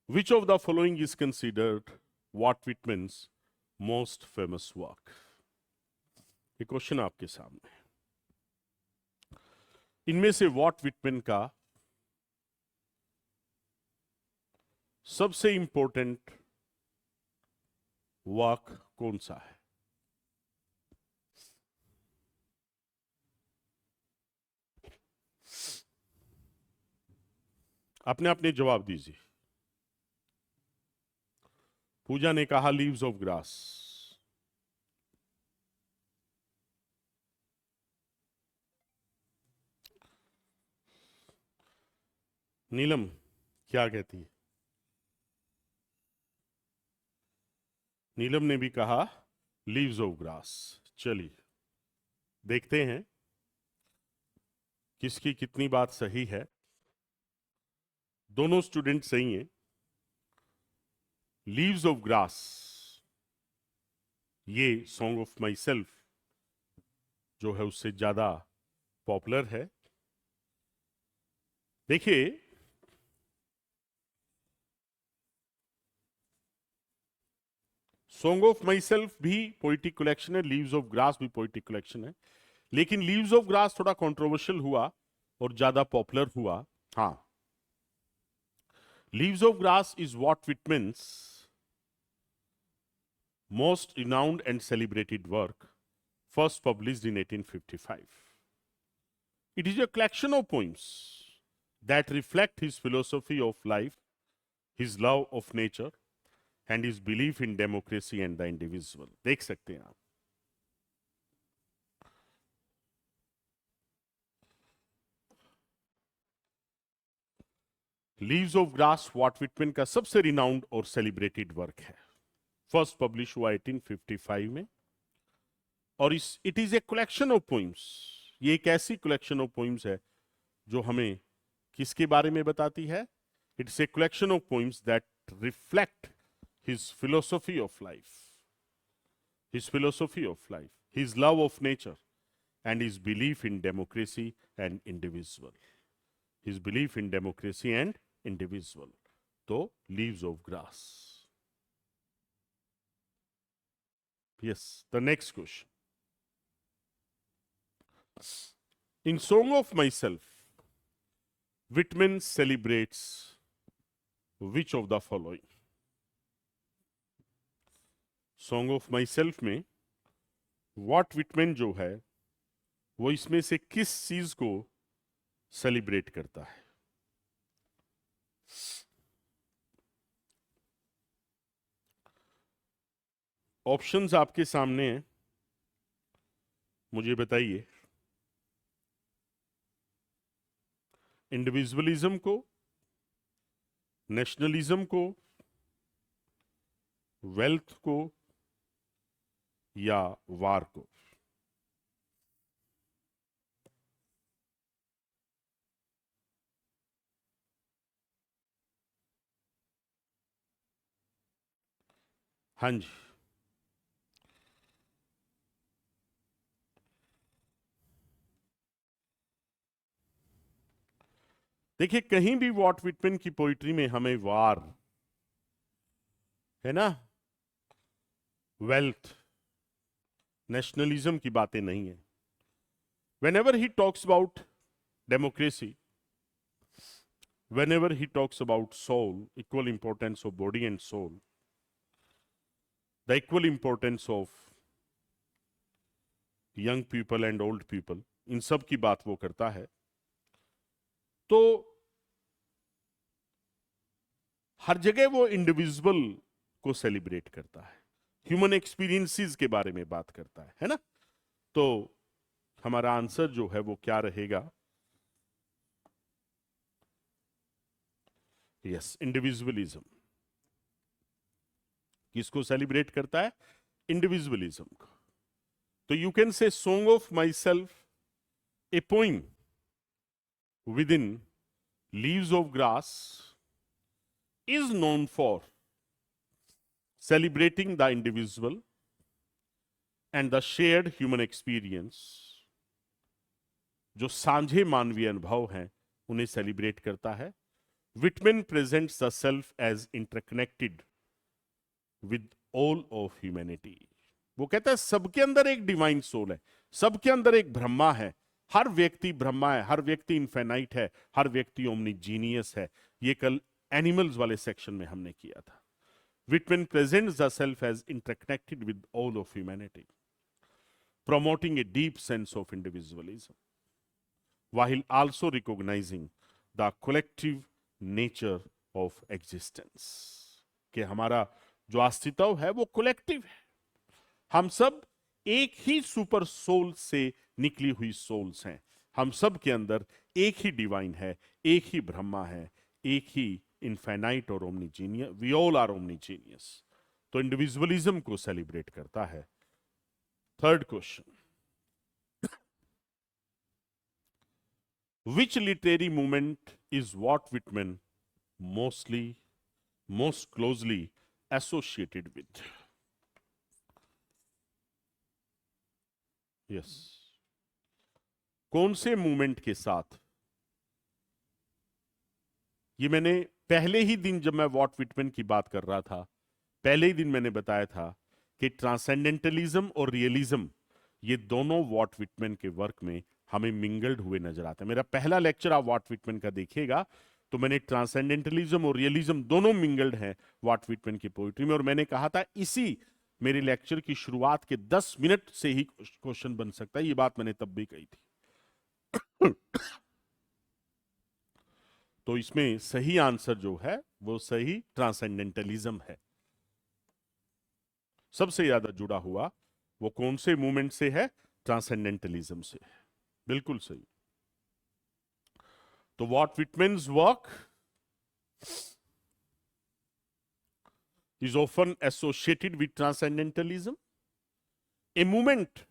Which of the following is considered Walt Whitman's most famous work? ये question आपके सामने है। इनमें से वॉट विटमैन का सबसे इंपॉर्टेंट वर्क कौन सा है? अपने अपने जवाब दीजिए। पूजा ने कहा लीव्स ऑफ ग्रास। नीलम क्या कहती है? नीलम ने भी कहा लीव्स ऑफ ग्रास। चलिए देखते हैं किसकी कितनी बात सही है। दोनों स्टूडेंट सही हैं। लीव्स ऑफ ग्रास ये सॉन्ग ऑफ माई सेल्फ जो है उससे ज्यादा पॉपुलर है। देखिए सॉन्ग ऑफ माई सेल्फ भी पोइटिक कलेक्शन है, लीव्स ऑफ ग्रास भी पोइटिक कलेक्शन है, लेकिन लीव्स ऑफ ग्रास थोड़ा कंट्रोवर्शियल हुआ और ज्यादा पॉपुलर हुआ। हाँ, leaves of grass is Walt Whitman's most renowned and celebrated work, first published in 1855. It is a collection of poems that reflect his philosophy of life, his love of nature, and his belief in democracy and the individual. देख सकते हैं आप। Leaves of grass what Whitman का सबसे renowned और celebrated work है। First publish हुआ 1855 में और it is a collection of poems. ये एक ऐसी कलेक्शन ऑफ पोइम्स है जो हमें किसके बारे में बताती है? It's a collection of poems that reflect his philosophy of life, his love of nature and his belief in democracy and individual. तो leaves of grass. Yes, the next question. In Song of Myself, Whitman celebrates which of the following? Song of Myself में Walt Whitman जो है वो इसमें से किस चीज को सेलिब्रेट करता है? ऑप्शंस आपके सामने हैं, मुझे बताइए। इंडिविजुअलिज्म को, नेशनलिज्म को, वेल्थ को या वार को? हाँ जी, देखिए कहीं भी वॉट विटमैन की पोइट्री में हमें वार, है ना, वेल्थ, नेशनलिज्म की बातें नहीं है। Whenever he talks about democracy, whenever he talks about soul, equal importance of body and soul, the equal importance of young people and old people, इन सब की बात वो करता है। तो हर जगह वो इंडिविजुअल को सेलिब्रेट करता है, ह्यूमन एक्सपीरियंसेस के बारे में बात करता है ना? तो हमारा आंसर जो है वो क्या रहेगा? Yes, individualism. किसको सेलिब्रेट करता है? इंडिविजुअलिज्म को। तो you can say song of my self, A poem with in leaves of grass is known for celebrating the individual and the shared human experience, जो सांझे मानवीय अनुभव हैं उन्हें सेलिब्रेट करता है, Whitman presents the self as interconnected with all of humanity. वो कहता है सबके अंदर एक डिवाइन सोल है, सबके अंदर एक ब्रह्मा है, हर व्यक्ति ब्रह्मा है, हर व्यक्ति इनफाइनाइट है, हर व्यक्ति ओमनीजीनियस है। ये कल एनिमल्स वाले सेक्शन में हमने किया था। Whitman presents the self as interconnected with all of humanity, promoting a deep sense of individualism, while also recognizing the collective nature of existence. कि हमारा जो अस्तित्व है वो कलेक्टिव है, हम सब एक ही सुपर सोल से निकली हुई सोल्स हैं, हम सब के अंदर एक ही डिवाइन है, एक ही ब्रह्मा है, एक ही इनफाइनाइट और ओमनीजीनियस, वी ऑल आर ओमनीजीनियस। तो इंडिविजुअलिज्म को सेलिब्रेट करता है। Third question, which literary movement is what Whitman most closely associated with? Yes. कौन से मूवमेंट के साथ? ये मैंने पहले ही दिन जब मैं वॉट विटमैन की बात कर रहा था, पहले ही दिन मैंने बताया था कि ट्रांसेंडेंटलिज्म और रियलिज्म ये दोनों वॉट विटमैन के वर्क में हमें मिंगल्ड हुए नजर आते हैं। मेरा पहला लेक्चर आप वॉट विटमैन का देखिएगा तो मैंने ट्रांसेंडेंटलिज्म और रियलिज्म दोनों मिंगल्ड हैं वॉट विटमैन की पोइट्री में, और मैंने कहा था इसी मेरे लेक्चर की शुरुआत के 10 मिनट से ही क्वेश्चन बन सकता है। ये बात मैंने तब भी कही थी। तो इसमें सही आंसर जो है वो सही ट्रांसेंडेंटलिज्म है। सबसे ज्यादा जुड़ा हुआ वो कौन से मूवमेंट से है? ट्रांसेंडेंटलिज्म से। बिल्कुल सही। तो Walt Whitman's work is often associated with transcendentalism, a movement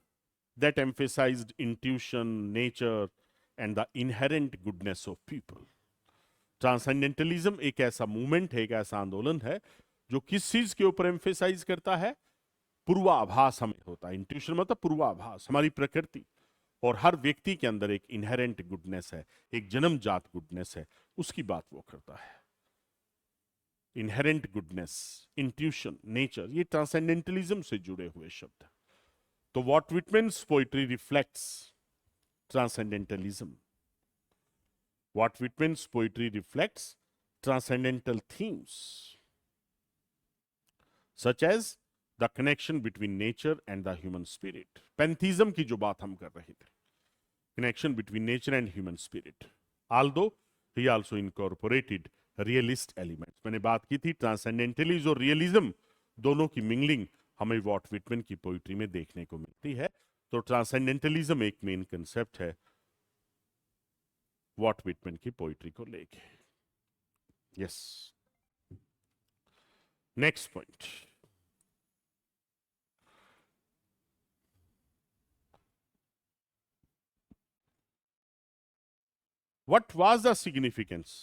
that emphasized intuition, nature, and the inherent goodness of people. Transcendentalism एक ऐसा मूवमेंट है, एक ऐसा आंदोलन है जो किस चीज के ऊपर एम्फेसाइज करता है? पूर्वाभास हमें होता है। इंट्यूशन मतलब पूर्वाभास, हमारी प्रकृति और हर व्यक्ति के अंदर एक इनहेरेंट गुडनेस है, एक जन्मजात गुडनेस है, उसकी बात वो करता है। इनहेरेंट गुडनेस, इंट्यूशन, नेचर, ये ट्रांसेंडेंटलिज्म से जुड़े हुए शब्द हैं। तो Walt Whitman's poetry reflects transcendentalism. What Whitman's poetry reflects transcendental themes, such as the connection between nature and the human spirit. Pantheism की जो बात हम कर रहे थे, connection between nature and human spirit. Although he also incorporated realist elements. मैंने बात की थी ट्रांसेंडेंटलिज्म और रियलिज्म दोनों की मिंगलिंग हमें वॉट विटमैन की पोइट्री में देखने को मिलती है। तो ट्रांसेंडेंटलिज्म एक मेन कंसेप्ट है वॉट विटमैन की पोइट्री को लेके। Yes, next point, what was the significance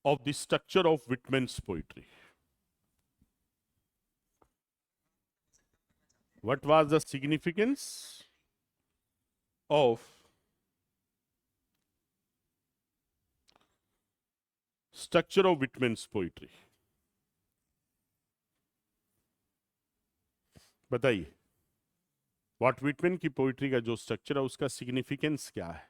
of the structure of Whitman's poetry? What was the significance of structure of Whitman's poetry? बताइए, वॉट विटमैन की पोइट्री का जो structure है उसका सिग्निफिकेंस क्या है?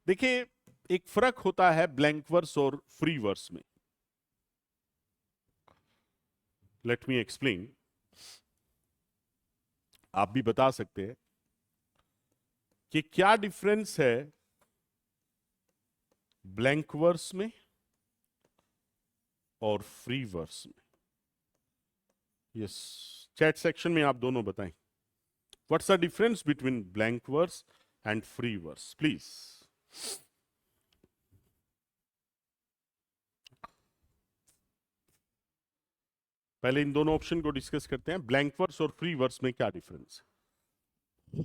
देखिए, एक फर्क होता है ब्लैंक वर्स और फ्री वर्स में। Let me explain. आप भी बता सकते हैं कि क्या डिफरेंस है ब्लैंक वर्स में और फ्री वर्स में। यस, चैट सेक्शन में आप दोनों बताएं, what's the difference between blank verse and free verse, please. पहले इन दोनों ऑप्शन को डिस्कस करते हैं, ब्लैंक वर्स और फ्री वर्स में क्या डिफरेंस है।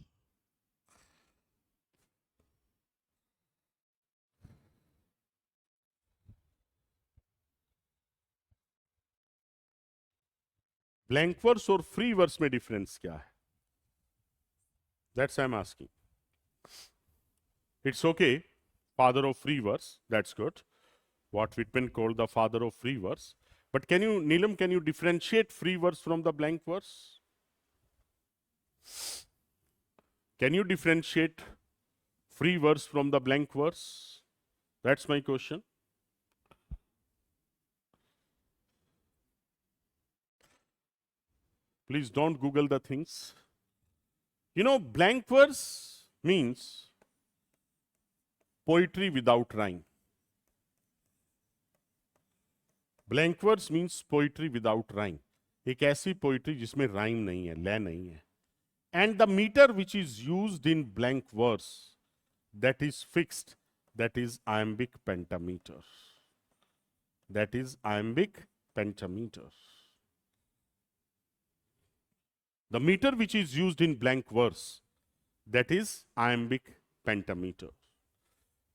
ब्लैंक वर्स और फ्री वर्स में डिफरेंस क्या है? That's I'm asking. It's okay. Father of free verse. That's good. What Whitman called the father of free verse. But can you, Neelam, can you differentiate free verse from the blank verse? Can you differentiate free verse from the blank verse? That's my question. Please don't Google the things. You know, blank verse means poetry without rhyme. Blank verse means poetry without rhyme. एक ऐसी poetry जिसमें rhyme नहीं है, लय नहीं है. And the meter which is used in blank verse, that is fixed, that is iambic pentameter. That is iambic pentameter. The meter which is used in blank verse, that is iambic pentameter.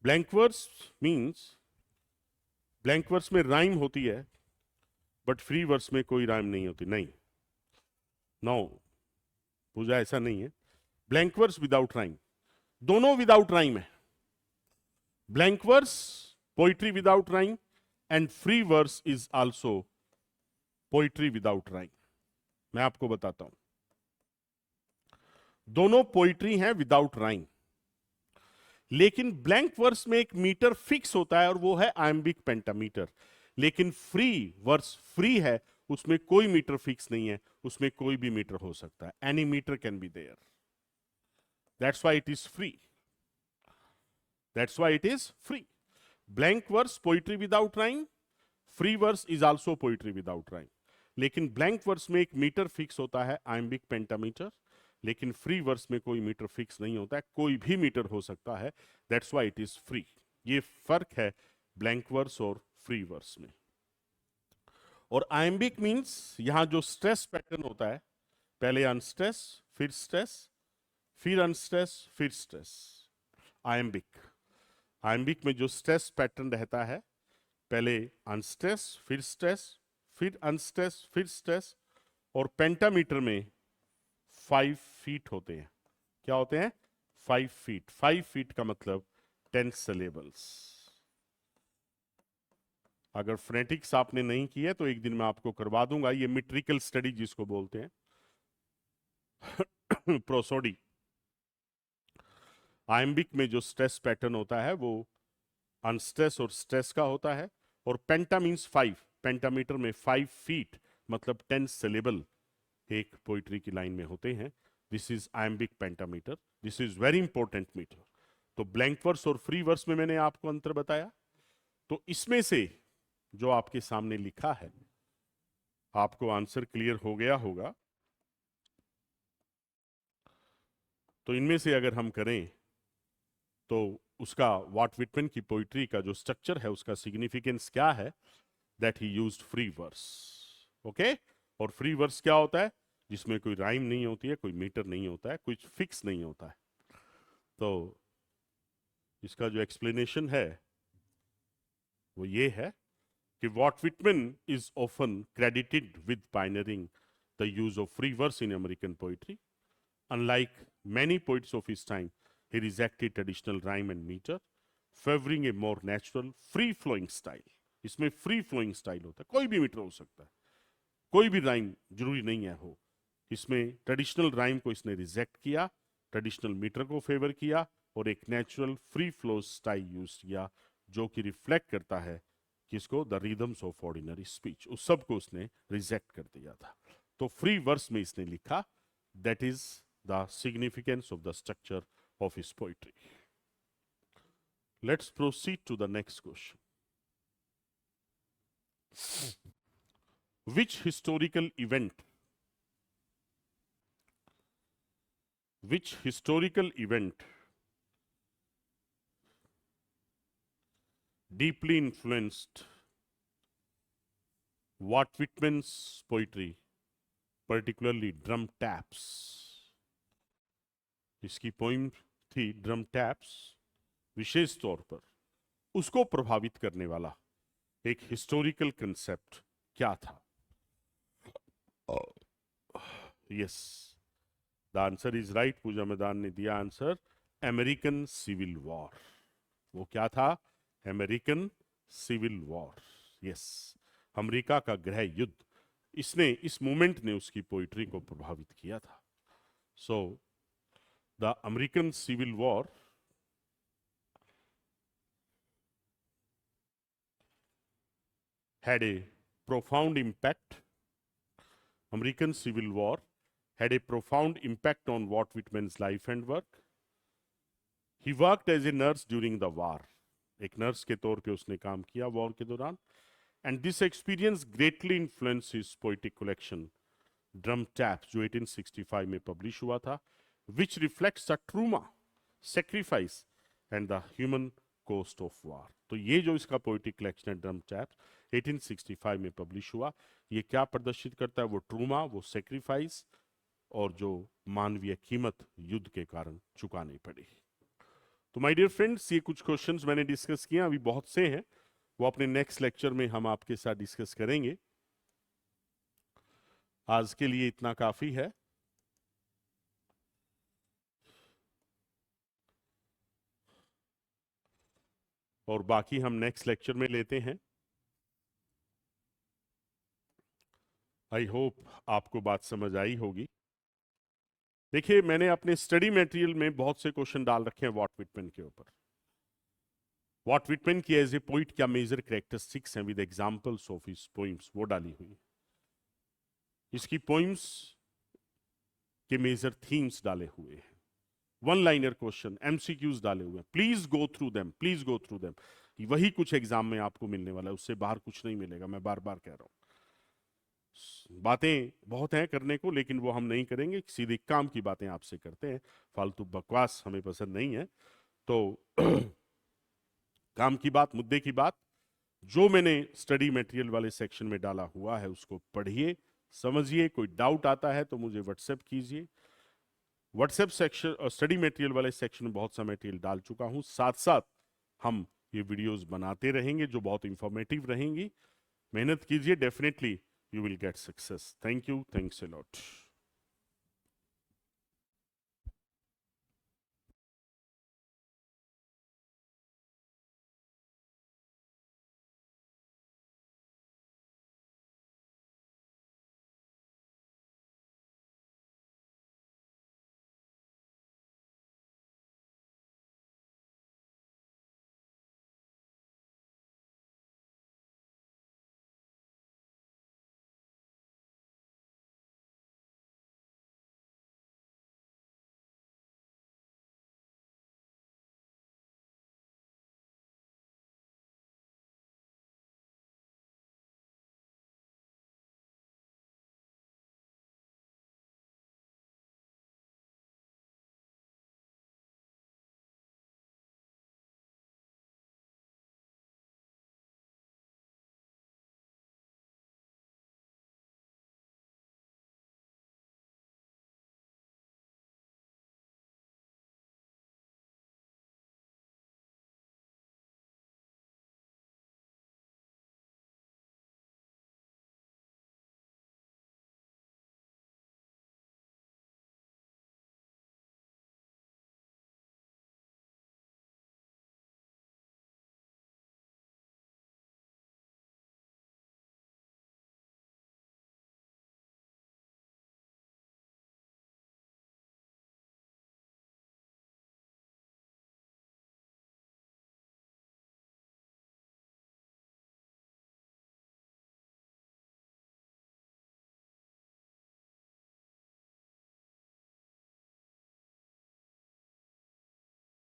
Blank verse means blank verse में rhyme होती है, but free verse में कोई rhyme नहीं होती. नहीं, no पूजा, ऐसा नहीं है. ब्लैंक वर्स विदाउट राइम, दोनों विदाउट राइम है. Blank verse poetry without rhyme and free verse is also poetry without rhyme. मैं आपको बताता हूं, दोनों पोइट्री हैं विदाउट राइम, लेकिन ब्लैंक वर्स में एक मीटर फिक्स होता है और वो है आयम्बिक पेंटामीटर. लेकिन फ्री वर्स फ्री है, उसमें कोई मीटर फिक्स नहीं है, उसमें कोई भी मीटर हो सकता है. Any metre can be there. That's why it is free. That's why it is free. Blank verse poetry without rhyme. Free verse is also poetry without rhyme. लेकिन blank verse में एक मीटर फिक्स होता है, iambic pentameter. लेकिन free verse में कोई metre fix नहीं होता है, कोई भी मीटर हो सकता है. That's why it is free. ये फर्क है blank verse और free verse में. और iambic means यहां जो स्ट्रेस पैटर्न होता है, पहले अनस्ट्रेस, फिर स्ट्रेस, फिर अनस्ट्रेस, फिर स्ट्रेस. iambic. आयम्बिक में जो स्ट्रेस पैटर्न रहता है, पहले अनस्ट्रेस, फिर स्ट्रेस, फिर अनस्ट्रेस, फिर स्ट्रेस. और पेंटामीटर में 5 फीट होते हैं. क्या होते हैं? 5 फीट. 5 फीट का मतलब 10 सिलेबल्स. अगर फ्रेनेटिक्स आपने नहीं की है तो एक दिन मैं आपको करवा दूंगा. ये मेट्रिकल स्टडी जिसको बोलते हैं, प्रोसोडी. आयम्बिक में जो स्ट्रेस पैटर्न होता है वो अनस्ट्रेस और स्ट्रेस का होता है. और पेंटा मीन्स 5. पेंटामीटर में 5 फीट मतलब 10 सिलेबल एक पोइट्री की लाइन में होते हैं. This is iambic pentameter. This is very important metre. तो ब्लैंक वर्स और फ्री वर्स में मैंने आपको अंतर बताया. तो इसमें से जो आपके सामने लिखा है, आपको आंसर क्लियर हो गया होगा. तो इनमें से अगर हम करें तो उसका वॉट विटमैन की पोइट्री का जो स्ट्रक्चर है, उसका सिग्निफिकेंस क्या है? That he used free verse. Okay. और फ्री वर्स क्या होता है? जिसमें कोई राइम नहीं होती है, कोई मीटर नहीं होता है, कुछ फिक्स नहीं होता है. तो इसका जो एक्सप्लेनेशन है वो ये है कि Walt Whitman is often credited with pioneering the use of free verse in American poetry. Unlike many poets of his time, he rejected traditional rhyme and meter, favoring a more natural, free-flowing style. इसमें free flowing style होता है, कोई भी metre हो सकता है, कोई भी राइम जरूरी नहीं है हो. इसमें ट्रेडिशनल राइम को इसने रिजेक्ट किया, ट्रेडिशनल मीटर को फेवर किया और एक natural free flow style use किया, जो कि रिफ्लेक्ट करता है किसको? The rhythms of ordinary speech. उस सब को उसने रिजेक्ट कर दिया था. तो फ्री वर्स में इसने लिखा. That is the significance of the structure of his poetry. Let's proceed to the next question. Which historical event deeply influenced Walt Whitman's poetry, particularly Drum Taps? इसकी पोइम थी drum taps. विशेष तौर पर उसको प्रभावित करने वाला एक हिस्टोरिकल कंसेप्ट क्या था? Yes, the answer is right. Pooja Maidan ने दिया आंसर अमेरिकन सिविल वॉर। वो क्या था? American civil war. Yes, America का गृह युद्ध, इसने, इस मूवमेंट ने उसकी पोइट्री को प्रभावित किया था। So the American civil war had a profound impact. American Civil War had a profound impact on Walt Whitman's life and work. He worked as a nurse during the war. एक nurse के तौर पे उसने काम किया war के दौरान। And this experience greatly influenced his poetic collection, Drum Taps, जो 1865 में पब्लिश हुआ था, which reflects the trauma, sacrifice and the human cost of war. तो ये जो इसका पोइटिक कलेक्शन है ड्रम टैप्स, 1865 में पब्लिश हुआ, ये क्या प्रदर्शित करता है? वो ट्रूमा, वो सेक्रीफाइस और जो मानवीय कीमत युद्ध के कारण चुकानी पड़ी। तो माय डियर फ्रेंड्स, ये कुछ क्वेश्चंस मैंने डिस्कस किए, अभी बहुत से हैं, वो अपने नेक्स्ट लेक्चर में हम आपके साथ डिस्कस करेंगे। आज के लिए इतना काफी है। और बाकी हम नेक्स्ट लेक्चर में लेते हैं। आई होप आपको बात समझ आई होगी। देखिए, मैंने अपने स्टडी मटेरियल में बहुत से क्वेश्चन डाल रखे हैं वॉल्ट व्हिटमैन के ऊपर। वॉल्ट व्हिटमैन की एज ए पोइट क्या मेजर कैरेक्टरिस्टिक्स हैं with examples of his poems, वो डाली हुई है। इसकी पोइम्स के मेजर थीम्स डाले हुए हैं, वन लाइनर क्वेश्चन, एमसीक्यूज डाले हुए हैं। Please go through them, please go through them. वही कुछ एग्जाम में आपको मिलने वाला है, उससे बाहर कुछ नहीं मिलेगा, मैं बार बार कह रहा हूं। बातें बहुत हैं करने को, लेकिन वो हम नहीं करेंगे, सीधे काम की बातें आपसे करते हैं। फालतू बकवास हमें पसंद नहीं है। तो काम की बात, मुद्दे की बात, जो मैंने स्टडी मटेरियल वाले सेक्शन में डाला हुआ है उसको पढ़िए, समझिए। कोई डाउट आता है तो मुझे व्हाट्सएप कीजिए। व्हाट्सएप सेक्शन और स्टडी मटेरियल वाले सेक्शन में बहुत सा मटेरियल डाल चुका हूं, साथ साथ हम ये वीडियोस बनाते रहेंगे जो बहुत इंफॉर्मेटिव रहेंगी। मेहनत कीजिए, definitely you will get success. Thank you. Thanks a lot.